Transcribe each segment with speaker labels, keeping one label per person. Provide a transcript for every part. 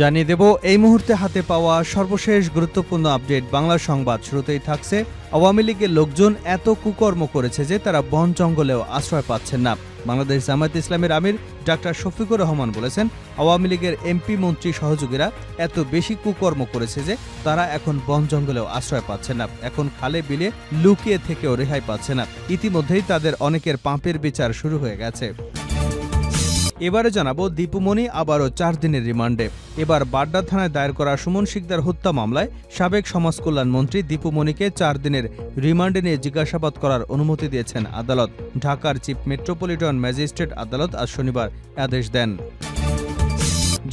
Speaker 1: জানিয়ে দেব এই মুহূর্তে হাতে পাওয়া সর্বশেষ গুরুত্বপূর্ণ আপডেট বাংলা সংবাদ। শুরুতেই থাকছে, আওয়ামী লীগের লোকজন এত কুকর্ম করেছে যে তারা বন জঙ্গলেও আশ্রয় পাচ্ছেন না। বাংলাদেশ জামায়াতে ইসলামীর আমির ডাক্তার শফিকুর রহমান বলেছেন, আওয়ামী লীগের এমপি মন্ত্রী সহযোগীরা এত বেশি কুকর্ম করেছে যে তারা এখন বন জঙ্গলেও আশ্রয় পাচ্ছে না, এখন খালে বিলে লুকিয়ে থেকেও রেহাই পাচ্ছে না। ইতিমধ্যেই তাদের অনেকের পাপের বিচার শুরু হয়ে গেছে। এবারে জানাবো, দীপুমণি আবারও 4 দিনের রিমান্ডে। এবার বাড্ডা থানায় দায়ের করা সুমন শিকদার হত্যা মামলায় সাবেক সমাজ কল্যাণ মন্ত্রী দীপুমণিকে 4 দিনের রিমান্ডে নিয়ে জিজ্ঞাসাবাদ করার অনুমতি দিয়েছেন আদালত। ঢাকার চিফ মেট্রোপলিটন ম্যাজিস্ট্রেট আদালত আজ শনিবার আদেশ দেন।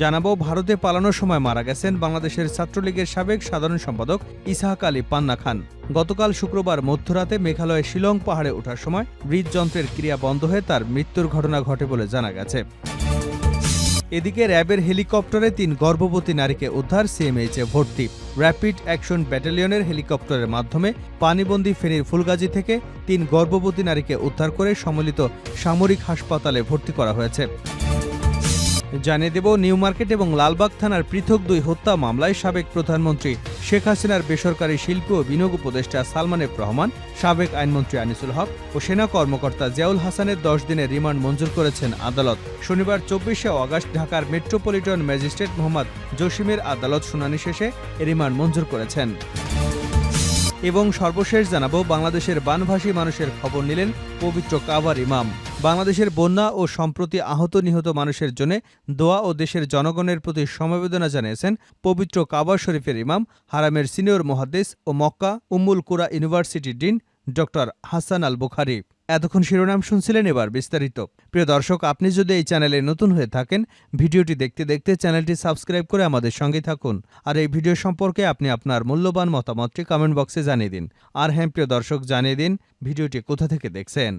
Speaker 1: জানাবো, ভারতে পালানোর সময় মারা গেছেন বাংলাদেশের ছাত্রলীগের সাবেক সাধারণ সম্পাদক ইসহাক আলী পান্না খান। গতকাল শুক্রবার মধ্যরাতে মেঘালয়ের শিলং পাহাড়ে ওঠার সময় হৃদযন্ত্রের ক্রিয়া বন্ধ হয়ে তার মৃত্যুর ঘটনা ঘটে বলে জানা গেছে। এদিকে র্যাবের হেলিকপ্টারে 3 গর্ভবতী নারীকে উদ্ধার, সিএমএইচে ভর্তি। র্যাপিড অ্যাকশন ব্যাটালিয়নের হেলিকপ্টারের মাধ্যমে পানিবন্দী ফেনীর ফুলগাজী থেকে 3 গর্ভবতী নারীকে উদ্ধার করে সম্মিলিত সামরিক হাসপাতালে ভর্তি করা হয়েছে। জানিয়ে দেব, নিউ মার্কেট এবং লালবাগ থানার পৃথক 2 হত্যা মামলায় সাবেক প্রধানমন্ত্রী শেখ হাসিনার বেসরকারি শিল্প ও বিনিয়োগ উপদেষ্টা সালমান এফ রহমান, সাবেক আইনমন্ত্রী আনিসুল হক ও সেনা কর্মকর্তা জিয়াউল হাসানের 10 দিনের রিমান্ড মঞ্জুর করেছেন আদালত। শনিবার 24শে অগাস্ট ঢাকার মেট্রোপলিটন ম্যাজিস্ট্রেট মোহাম্মদ জসিমের আদালত শুনানি শেষে রিমান্ড মঞ্জুর করেছেন। এবং সর্বশেষ জানাবো, বাংলাদেশের বানভাসী মানুষের খবর নিলেন পবিত্র কাবার ইমাম। বাংলাদেশের বন্যা ও সম্প্রতি আহত নিহত মানুষের জন্য দোয়া ও দেশের জনগণের প্রতি সমবেদনা জানিয়েছেন পবিত্র কাবা শরীফের ইমাম, হারামের সিনিয়র মুহাদ্দিস ও মক্কা উম্মুল কুরা ইউনিভার্সিটির ডিন ডক্টর হাসান আল বুখারী। এতক্ষণ শিরোনাম শুনছিলেন, এবার বিস্তারিত। প্রিয় দর্শক, আপনি যদি এই চ্যানেলে নতুন হয়ে থাকেন, ভিডিওটি দেখতে দেখতে চ্যানেলটি সাবস্ক্রাইব করে আমাদের সঙ্গে থাকুন। আর এই ভিডিও সম্পর্কে আপনি আপনার মূল্যবান মতামতটি কমেন্ট বক্সে জানিয়ে দিন। আর হ্যাঁ প্রিয় দর্শক, জানিয়ে দিন ভিডিওটি কোথা থেকে দেখছেন।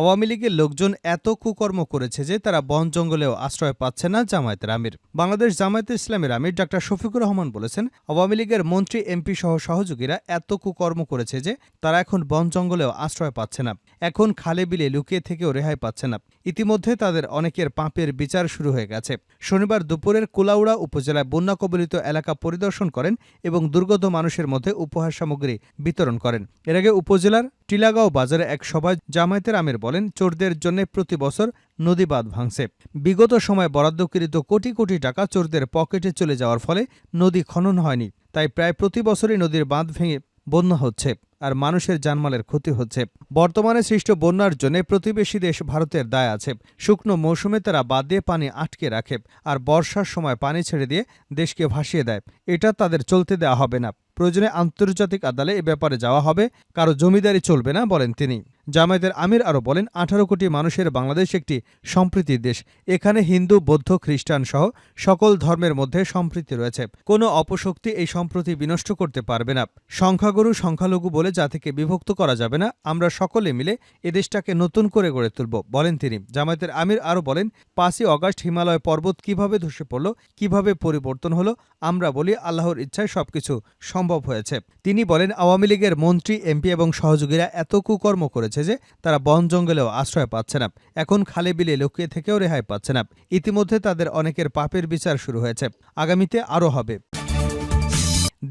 Speaker 1: আওয়ামী লীগের লোকজন এত কুকর্ম করেছে যে তারা বন জঙ্গলেও আশ্রয় পাচ্ছে না জামায়াতের আমির। বাংলাদেশ জামায়াতে ইসলামের আমির ডাক্তার শফিকুর রহমান বলেছেন, আওয়ামী লীগের মন্ত্রী এমপি সহ সহযোগীরা এত কুকর্ম করেছে যে তারা এখন বন জঙ্গলেও আশ্রয় পাচ্ছে না, এখন খালে বিলে লুকিয়ে থেকেও রেহাই পাচ্ছে না। ইতিমধ্যে তাদের অনেকের পাপের বিচার শুরু হয়ে গেছে। শনিবার দুপুরের কুলাউড়া উপজেলায় বন্যা কবলিত এলাকা পরিদর্শন করেন এবং দুর্গত মানুষের মধ্যে উপহার সামগ্রী বিতরণ করেন। এর আগে উপজেলার টিলাগাঁও বাজারে এক সভায় জামায়াতের আমির বলেন, চোরদের জন্য প্রতি বছর নদী বাঁধ ভাঙছে। বিগত সময়ে বরাদ্দকৃত কোটি কোটি টাকা চোরদের পকেটে চলে যাওয়ার ফলে নদী খনন হয়নি, তাই প্রায় প্রতি বছরই নদীর বাঁধ ভেঙে বন্যা হচ্ছে আর মানুষের জানমালের ক্ষতি হচ্ছে। বর্তমানে সৃষ্ট বন্যার জন্য প্রতিবেশী দেশ ভারতের দায় আছে। শুকনো মৌসুমে তারা বাঁধ দিয়ে পানি আটকে রাখে আর বর্ষার সময় পানি ছেড়ে দিয়ে দেশকে ভাসিয়ে দেয়। এটা তাদের চলতে দেওয়া হবে না। প্রয়োজনে আন্তর্জাতিক আদালতে এ ব্যাপারে যাওয়া হবে, কারো জমিদারি চলবে না, বলেন তিনি। জামায়াতের আমির আরও বলেন, 18 কোটি মানুষের বাংলাদেশ একটি সম্প্রীতির দেশ। এখানে হিন্দু, বৌদ্ধ, খ্রিস্টান সহ সকল ধর্মের মধ্যে সম্প্রীতি রয়েছে। কোনো অপশক্তি এই সম্প্রীতি বিনষ্ট করতে পারবে না। সংখ্যাগুরু সংখ্যালঘু বলে জাতিকে বিভক্ত করা যাবে না। আমরা সকলে মিলে এ দেশটাকে নতুন করে গড়ে তুলব, বলেন তিনি। জামায়াতের আমির আরও বলেন, 5ই অগাস্ট হিমালয় পর্বত কিভাবে ধসে পড়ল, কিভাবে পরিবর্তন হলো, আমরা বলি আল্লাহর ইচ্ছায় সবকিছু সম্ভব হয়েছে। তিনি বলেন, আওয়ামী লীগের মন্ত্রী এমপি এবং সহযোগীরা এত কুকর্ম করেছে যে তারা বন জঙ্গলেও আশ্রয় পাচ্ছে না, এখন খালে বিলে লুকিয়ে থেকেও রেহাই পাচ্ছে না। ইতিমধ্যে তাদের অনেকের পাপের বিচার শুরু হয়েছে, আগামীতে আরও হবে।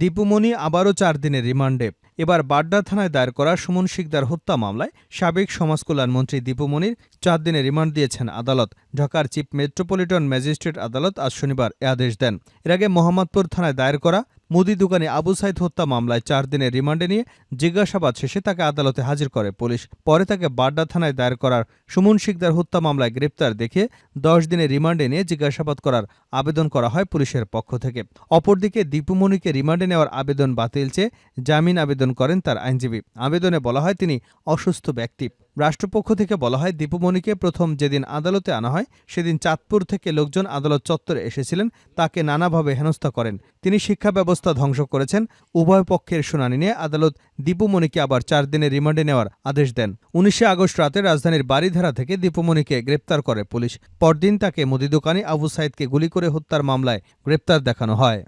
Speaker 1: দীপুমণি আবারও 4 দিনের রিমান্ডে। এবার বাড্ডা থানায় দায়ের করা সুমন শিকদার হত্যা মামলায় সাবেক সমাজ কল্যাণ মন্ত্রী দীপুমণির 4 দিনের রিমান্ড দিয়েছেন আদালত। ঢাকার চিফ মেট্রোপলিটন ম্যাজিস্ট্রেট আদালত আজ শনিবার এ আদেশ দেন। এর আগে মোহাম্মদপুর থানায় দায়ের করা মুদি দোকানি আবু সাইদ হত্যা মামলায় 4 দিনের রিমান্ডে নিয়ে জিজ্ঞাসাবাদ শেষে তাকে আদালতে হাজির করে পুলিশ। পরে তাকে বাড্ডা থানায় দায়ের করার সুমন শিকদার হত্যা মামলায় গ্রেপ্তার দেখিয়ে 10 দিনের রিমান্ডে নিয়ে জিজ্ঞাসাবাদ করার আবেদন করা হয় পুলিশের পক্ষ থেকে। অপরদিকে দীপুমণিকে রিমান্ডে নেওয়ার আবেদন বাতিল চেয়ে জামিন আবেদন করেন তার আইনজীবী। আবেদনে বলা হয় তিনি অসুস্থ ব্যক্তি। রাষ্ট্রপক্ষ থেকে বলা হয়, দীপুমণিকে প্রথম যেদিন আদালতে আনা হয় সেদিন চাঁদপুর থেকে লোকজন আদালত চত্বরে এসেছিলেন, তাকে নানাভাবে হেনস্থা করেন। তিনি শিক্ষা ব্যবস্থা ধ্বংস করেছেন। উভয় পক্ষের শুনানি নিয়ে আদালত দীপুমণিকে আবার 4 দিনের রিমান্ডে নেওয়ার আদেশ দেন। 19 আগস্ট রাতে রাজধানীর বারিধারা থেকে দীপুমণিকে গ্রেপ্তার করে পুলিশ। পরদিন তাকে মুদি দোকানি আবু সাইদকে গুলি করে হত্যার মামলায় গ্রেপ্তার দেখানো হয়।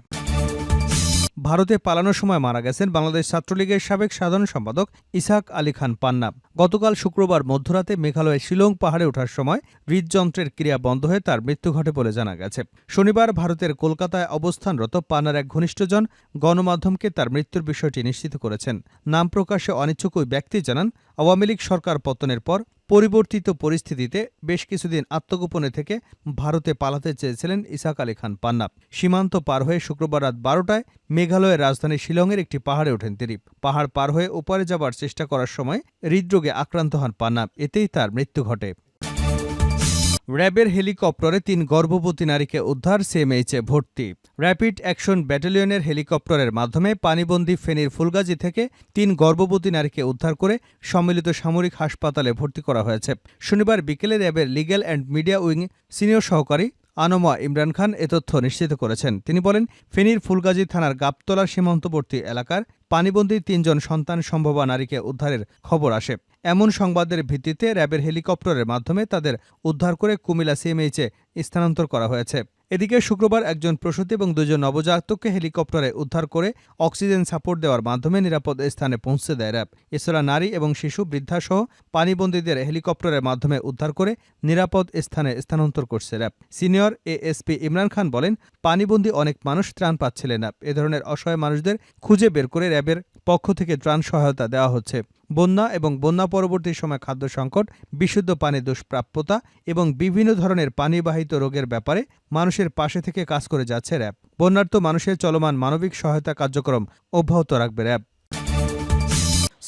Speaker 1: ভারতে পালানোর সময় মারা গেছেন বাংলাদেশ ছাত্রলীগের সাবেক সাধারণ সম্পাদক ইসহাক আলী খান পান্না। গতকাল শুক্রবার মধ্যরাতে মেঘালয়ের শিলং পাহাড়ে ওঠার সময় হৃদযন্ত্রের ক্রিয়া বন্ধ হয়ে তার মৃত্যু ঘটে বলে জানা গেছে। শনিবার ভারতের কলকাতায় অবস্থানরত পান্নার এক ঘনিষ্ঠজন গণমাধ্যমকে তার মৃত্যুর বিষয়টি নিশ্চিত করেছেন। নাম প্রকাশে অনিচ্ছুক ওই ব্যক্তি জানান, আওয়ামী লীগ সরকার পতনের পর পরিবর্তিত পরিস্থিতিতে বেশ কিছুদিন আত্মগোপনে থেকে ভারতে পালাতে চেয়েছিলেন ইসহাক আলী খান পান্না। সীমান্ত পার হয়ে শুক্রবার রাত 12টায় মেঘালয়ের রাজধানী শিলংয়ের একটি পাহাড়ে ওঠেন তিনি। পাহাড় পার হয়ে ওপারে যাবার চেষ্টা করার সময় হৃদরোগে আক্রান্ত হন পান্না। এতেই তার মৃত্যু ঘটে। র্যাবের হেলিকপ্টারে 3 গর্ভবতী নারীকে উদ্ধার, সিএমএইচে ভর্তি। র্যাপিড অ্যাকশন ব্যাটালিয়নের হেলিকপ্টারের মাধ্যমে পানিবন্দী ফেনীর ফুলগাজী থেকে 3 গর্ভবতী নারীকে উদ্ধার করে সম্মিলিত সামরিক হাসপাতালে ভর্তি করা হয়েছে। শনিবার বিকেলে র্যাবের legal and media wing senior সহকারী আনোমা ইমরান খান এ তথ্য নিশ্চিত করেছেন। তিনি বলেন, ফেনীর ফুলগাজী থানার গাবতলা সীমান্তবর্তী এলাকার পানিবন্দী 3 জন সন্তান সম্ভবা নারীকে উদ্ধারের খবর আসে। এমন সংবাদের ভিত্তিতে র্যাবের হেলিকপ্টারের মাধ্যমে তাদের উদ্ধার করে কুমিল্লা সিএমএইচে স্থানান্তর করা হয়েছে। এদিকে শুক্রবার একজন প্রসূতি এবং 2 জন নবজাতককে হেলিকপ্টারে উদ্ধার করে অক্সিজেন সাপোর্ট দেওয়ার মাধ্যমে নিরাপদ স্থানে পৌঁছে দেয় র্যাব। এছাড়া নারী এবং শিশু, বৃদ্ধাসহ পানিবন্দীদের হেলিকপ্টারের মাধ্যমে উদ্ধার করে নিরাপদ স্থানে স্থানান্তর করছে RAB. Senior ASP Imran Khan বলেন, পানিবন্দী অনেক মানুষ ত্রাণ পাচ্ছিলেন না। এ ধরনের অসহায় মানুষদের খুঁজে বের করে র্যাবের পক্ষ থেকে ত্রাণ সহায়তা দেওয়া হচ্ছে। বন্যা এবং বন্যা পরবর্তী সময় খাদ্য সংকট, বিশুদ্ধ পানি দুষ্প্রাপ্যতা এবং বিভিন্ন ধরনের পানিবাহিত রোগের ব্যাপারে মানুষের পাশে থেকে কাজ করে যাচ্ছে র্যাব। বন্যার্ত মানুষের চলমান মানবিক সহায়তা কার্যক্রম অব্যাহত রাখবে র্যাব।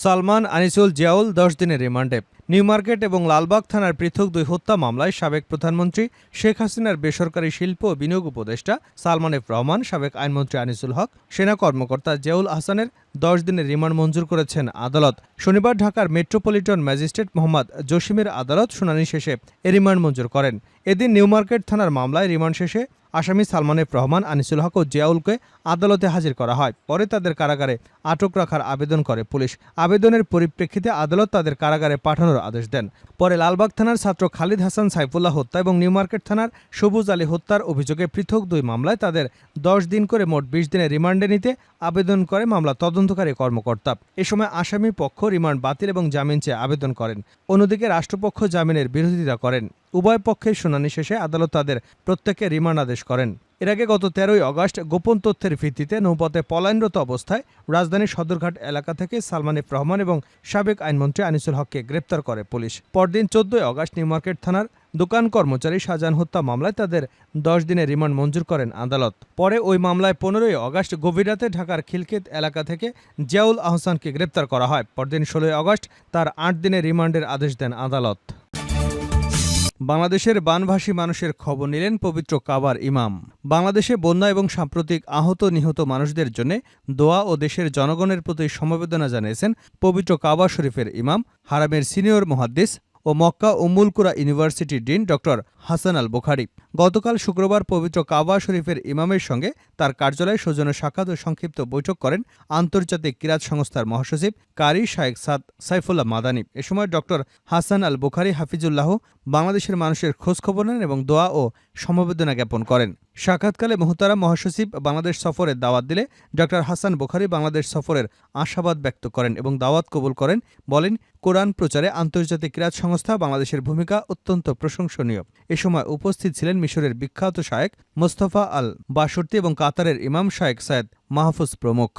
Speaker 1: সালমান, আনিসুল, জিয়াউল 10 দিনের রিমান্ডে। নিউ মার্কেট এবং লালবাগ থানার পৃথক 2 হত্যা মামলায় সাবেক প্রধানমন্ত্রী শেখ হাসিনার বেসরকারি শিল্প ও বিনিয়োগ উপদেষ্টা সালমান এফ রহমান, সাবেক আইনমন্ত্রী আনিসুল হক, সেনা কর্মকর্তা জিয়াউল আহসানের 10 দিনের রিমান্ড মঞ্জুর করেছেন আদালত। শনিবার ঢাকার মেট্রোপলিটন ম্যাজিস্ট্রেট মোহাম্মদ জসিমের আদালত শুনানি শেষে এ রিমান্ড মঞ্জুর করেন। এদিন নিউ মার্কেট থানার মামলায় রিমান্ড শেষে আসামি সালমান এফ রহমান, আনিসুল হক ও জিয়াউলকে আদালতে হাজির করা হয়। পরে তাদের কারাগারে আটক রাখার আবেদন করে পুলিশ। আবেদনের পরিপ্রেক্ষিতে আদালত তাদের কারাগারে পাঠানোর আদেশ দেন। পরে লালবাগ থানার ছাত্র খালিদ হাসান সাইফুল্লাহ হত্যা এবং নিউ মার্কেট থানার সবুজ আলী হত্যার অভিযোগে পৃথক 2 মামলায় তাদের 10 দিন করে মোট 20 দিনের রিমান্ডে নিতে আবেদন করে মামলা তদন্তকারী কর্মকর্তা। এ সময় আসামি পক্ষ রিমান্ড বাতিল এবং জামিন চেয়ে আবেদন করেন। অন্যদিকে রাষ্ট্রপক্ষ জামিনের বিরোধিতা করেন। উভয় পক্ষের শুনানি শেষে আদালত তাদের প্রত্যেককে রিমান্ড আদেশ করেন। এর আগে গত 13 আগস্ট গোপন তথ্যের ভিত্তিতে নৌপথে পলায়নরত অবস্থায় রাজধানীর সদরঘাট এলাকা থেকে সালমান এফ রহমান এবং সাবেক আইনমন্ত্রী আনিসুল হককে গ্রেপ্তার করে পুলিশ। পরদিন 14 আগস্ট নিউ মার্কেট থানার দোকান কর্মচারী শাহজাহান হত্যা মামলায় তাদের 10 দিনের রিমান্ড মঞ্জুর করেন আদালত। পরে ওই মামলায় 15 আগস্ট গভীর রাতে ঢাকার খিলক্ষেত এলাকা থেকে জিয়াউল আহসানকে গ্রেপ্তার করা হয়। পরদিন 16 আগস্ট তার 8 দিনের রিমান্ডের আদেশ দেন আদালত। বাংলাদেশের বানভাসী মানুষের খবর নিলেন পবিত্র কাবার ইমাম। বাংলাদেশে বন্যা এবং সাম্প্রতিক আহত নিহত মানুষদের জন্য দোয়া ও দেশের জনগণের প্রতি সমবেদনা জানিয়েছেন পবিত্র কাবা শরীফের ইমাম, হারামের সিনিয়র মুহাদ্দিস ও মক্কা উম্মুল কুরা ইউনিভার্সিটির ডিন ডক্টর হাসান আল বুখারী। গতকাল শুক্রবার পবিত্র কাবা শরীফের ইমামের সঙ্গে তার কার্যালয়ে সৌজন্য সাক্ষাৎ ও সংক্ষিপ্ত বৈঠক করেন আন্তর্জাতিক কিরাত সংস্থার মহাসচিব কারি শায়েখ সাদ সাইফুল্লাহ মাদানী। এ সময় ডক্টর হাসান আল বুখারী হাফিজুল্লাহ বাংলাদেশের মানুষের খোঁজখবর নেন এবং দোয়া ও সমবেদনা জ্ঞাপন করেন। সাক্ষাৎকালে মোহতারাম মহাসচিব বাংলাদেশ সফরের দাওয়াত দিলে ডক্টর হাসান বুখারী বাংলাদেশ সফরের আশাবাদ ব্যক্ত করেন এবং দাওয়াত কবুল করেন। বলেন, কোরআন প্রচারে আন্তর্জাতিক কিরাত সংস্থা বাংলাদেশের ভূমিকা অত্যন্ত প্রশংসনীয়। এ সময় উপস্থিত ছিলেন মিশরের বিখ্যাত শায়েখ মোস্তফা আল বাসুর্তি এবং কাতারের ইমাম শায়েখ সৈয়দ মাহফুজ প্রমুখ।